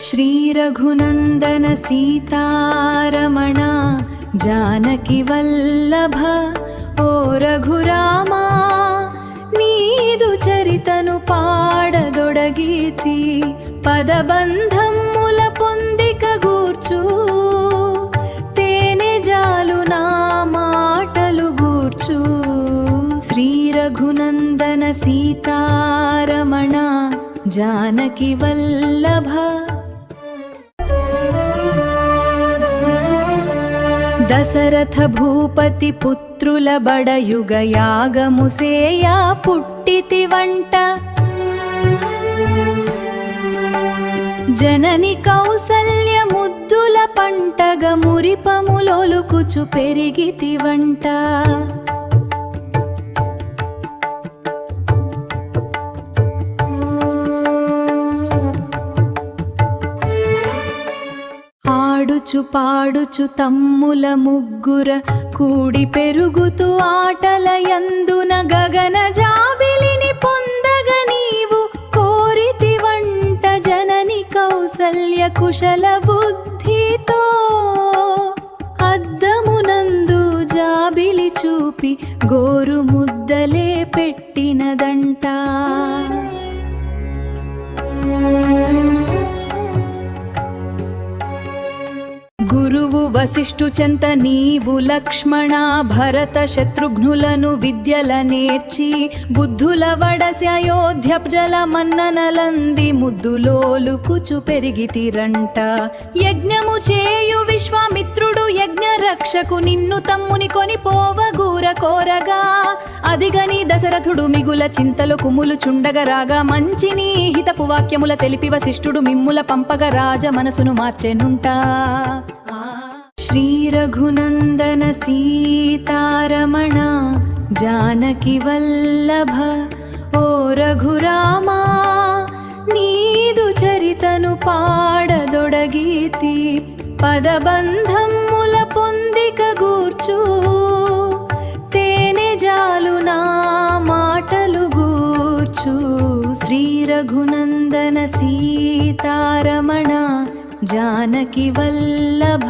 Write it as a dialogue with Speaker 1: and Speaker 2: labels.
Speaker 1: శ్రీ రఘునందన సీతారమణ జానకి వల్లభ ఓ రఘురామా నీదు చరితను పాడదొడగీతి పదబంధముల పొందిక గూర్చు తేనె జాలు నా మాటలు గూర్చు శ్రీ రఘునందన సీతారమణ జానకి వల్లభ. దశరథ భూపతి పుత్రుల బడయుగ యాగముసేయ పుట్టితి వంట జనని కౌసల్య ముద్దుల పంటగ మురిపములొలుకుచు పెరిగితి వంట. ఆడుచు పాడుచు తమ్ముల ముగ్గుర కూడి పెరుగుతూ ఆటల యందున గగన జాబిలిని పొందగ నీవు కోరితి వంట జనని కౌసల్య కుశల బుద్ధితో అద్దమునందు జాబిలి చూపి గోరు ముద్దలే పెట్టినదంట. గురువు వశిష్ఠు చెంత నీవు లక్ష్మణ భరత శత్రుఘ్నులను విద్యల నేర్చి బుద్ధుల వడసి అయోధ్య జల మన్ననలంది ముద్దులోలుకుచు పెరిగితిరంట. యజ్ఞము చేయు విశ్వామిత్రుడు యజ్ఞ రక్షకు నిన్ను తమ్ముని కొని పోవగూర కోరగా అదిగని దశరథుడు మిగుల చింతలు కుములు చుండగ రాగా మంచిని హితపు వాక్యముల తెలిపి వశిష్ఠుడు మిమ్ముల పంపగ రాజ మనసును మార్చెనుంట. శ్రీ రఘునందన సీతారమణ జానకి వల్లభ ఓ రఘురామా నీదు చరితను పాడదొడగీతి పదబంధముల పొందిక గూర్చు తేనె జాలు నా మాటలు గూర్చు శ్రీ రఘునందన సీతారమణ జానకి వల్లభ.